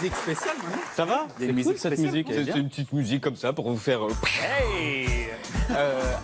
musique spéciale maintenant. Ça va? Il y a une musique cette spéciale. musique. elle est C'est bien. une petite musique comme ça pour vous faire. Hey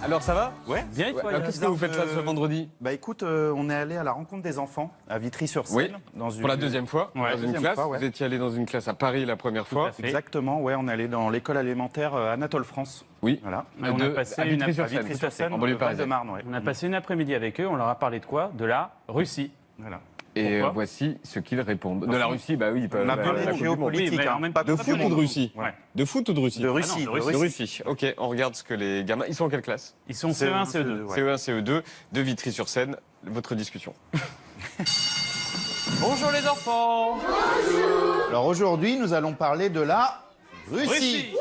Alors ça va? Ouais. Bien et toi, Alors, Yann? qu'est-ce que vous faites là ce vendredi? Bah écoute, on est allé à la rencontre des enfants à Vitry-sur-Seine. Oui. Dans une... Pour la deuxième fois, Ouais. dans une Deuxième classe. fois, ouais. Vous étiez allé dans une classe à Paris la première fois. à fait. Exactement, ouais, on est allé dans l'école élecmentaire Anatole France. Oui. Voilà. Et on a passé à une Vitry-sur-Seine. À Vitry-sur-Seine, En banlieue parisienne. Val-de-Marne, ouais. On a passé une après-midi avec eux, on leur a parlé de quoi? De la Russie. Voilà. Et Pourquoi voici ce qu'ils répondent. De la Russie, bah oui. On a parlé de géopolitique, Oui, mais en hein, même pas temps, De tout foot le ou de monde. Russie? Ouais. De foot ou de Russie? De Russie. Ah non, de De Russie. Ok, on regarde ce que les gamins. Ils sont en quelle classe? Ils sont CE1, CE2. ouais. CE1, CE2, de Vitry-sur-Seine. Votre discussion. Bonjour les enfants. Alors aujourd'hui, nous allons parler de la Russie.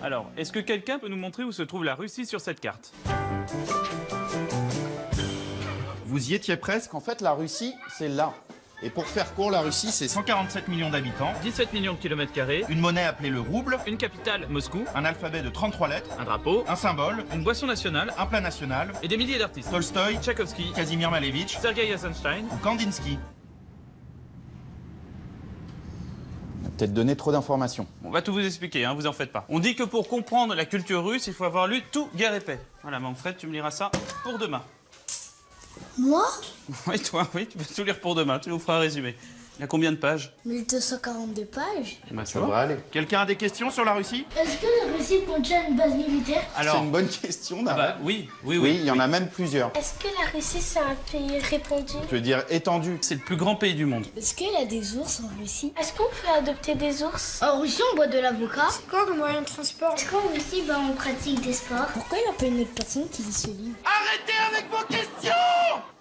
Alors, est-ce que quelqu'un peut nous montrer où se trouve la Russie sur cette carte? Vous y étiez presque. En fait, la Russie, c'est là. Et pour faire court, la Russie, c'est 147 millions d'habitants, 17 millions de kilomètres carrés, une monnaie appelée le rouble, une capitale, Moscou, un alphabet de 33 lettres, un drapeau, un symbole, une boisson nationale un plat national, et des milliers d'artistes. Tolstoï, Tchaïkovski, Kazimir Malevitch Sergei Eisenstein. ou Kandinsky. On a peut-être donné trop d'informations. On va tout vous expliquer, hein, vous en faites pas. On dit que pour comprendre la culture russe, il faut avoir lu tout Guerre et Paix. Voilà, Manfred, tu me liras ça pour demain. Moi Oui, toi, oui, tu peux tout lire pour demain, tu nous feras un résumé. Il y a combien de pages? 1242 pages. Bah, Ça devrait aller. Quelqu'un a des questions sur la Russie? Est-ce que la Russie contient une base militaire? C'est Alors, une bonne question, ah Nara. bah, oui. Oui, il y en a même plusieurs. Est-ce que la Russie c'est un pays répandu? Je veux dire étendu. C'est le plus grand pays du monde. Est-ce qu'il y a des ours en Russie? Est-ce qu'on peut adopter des ours? En Russie on boit de l'avocat. C'est quoi comme moyen de transport? Est-ce qu'en Russie on pratique des sports? Pourquoi il n'y a pas une autre personne qui lit ce livre?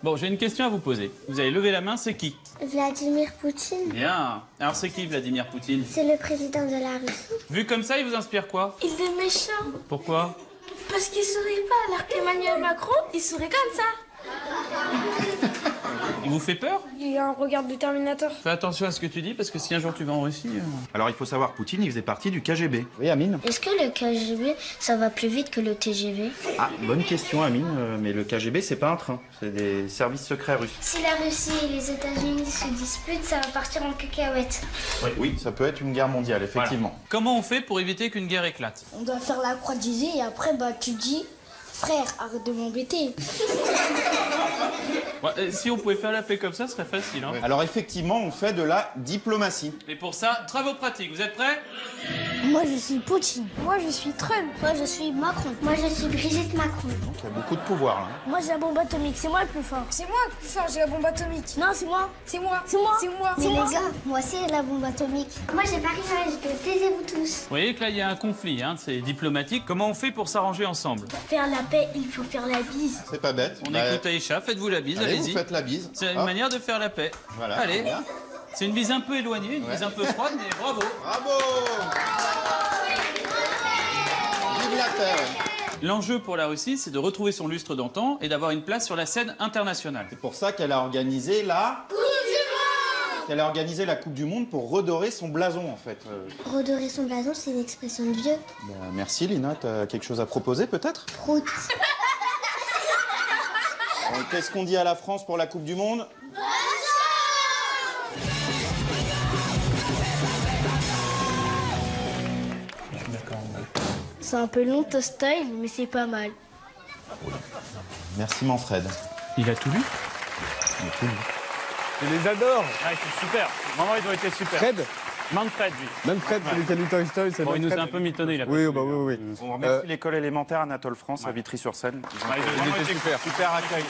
Bon, j'ai une question à vous poser. Vous allez lever la main, c'est qui? Vladimir Poutine. Bien. Alors, c'est qui Vladimir Poutine? C'est le président de la Russie. Vu comme ça, il vous inspire quoi? Il est méchant. Pourquoi? Parce qu'il sourit pas alors qu'Emmanuel Macron, il sourit comme ça. Il vous fait peur? Il a un regard de Terminator. Fais attention à ce que tu dis, parce que si un jour tu vas en Russie... Alors il faut savoir, Poutine, il faisait partie du KGB. Oui, Amine. Est-ce que le KGB, ça va plus vite que le TGV? Ah, bonne question, Amine, mais le KGB, c'est pas un train, c'est des services secrets russes. Si la Russie et les États-Unis se disputent, ça va partir en cacahuète. Oui, ça peut être une guerre mondiale, effectivement. Voilà. Comment on fait pour éviter qu'une guerre éclate? On doit faire la croix de Jésus et après, tu dis, frère, arrête de m'embêter. Ouais, si on pouvait faire la paix comme ça, ce serait facile. Hein. Alors effectivement, on fait de la diplomatie. Et pour ça, travaux pratiques. Vous êtes prêts? Moi, je suis Poutine. Moi, je suis Trump. Moi, je suis Macron. Moi, je suis Brigitte Macron. Donc il y a beaucoup de pouvoir là. Moi, j'ai la bombe atomique. C'est moi le plus fort. C'est moi le plus fort, j'ai la bombe atomique. Non, c'est moi. C'est moi. C'est moi. C'est moi. Mais les gars, moi, c'est la bombe atomique. Moi, j'ai pas rien. Taisez-vous tous. Vous voyez que là, il y a un conflit, hein, c'est diplomatique. Comment on fait pour s'arranger ensemble? Pour faire la paix, il faut faire la bise. C'est pas bête. On Bah, écoute Aïcha, faites-vous la bise, allez, vous allez-y. faites la bise. C'est une Hop. manière de faire la paix. Voilà. Allez. Bien. C'est une bise un peu éloignée, une bise un peu froide, mais bravo. Bravo. Vive la paix. L'enjeu pour la Russie, c'est de retrouver son lustre d'antan et d'avoir une place sur la scène internationale. C'est pour ça qu'elle a organisé la... qu'elle a organisé la Coupe du Monde pour redorer son blason, en fait. Redorer son blason, c'est une expression de vieux. Bah, merci, Lina. T'as quelque chose à proposer, peut-être? Prout. Qu'est-ce qu'on dit à la France pour la Coupe du Monde? C'est un peu long, Tolstoï, mais c'est pas mal. Merci, Manfred. Il a tout lu? Je les adore. Ah, c'est super. Vraiment, ils ont été super. Fred? Manfred, lui. Même Fred, celui qui a lu Toy Story, c'est Bon, il nous a Manfred. un peu mitonné, il a pas Oui, su, bah hein. oui, oui. On remercie l'école élémentaire Anatole France à Vitry-sur-Seine. Ouais, ils ont vraiment été Super accueil.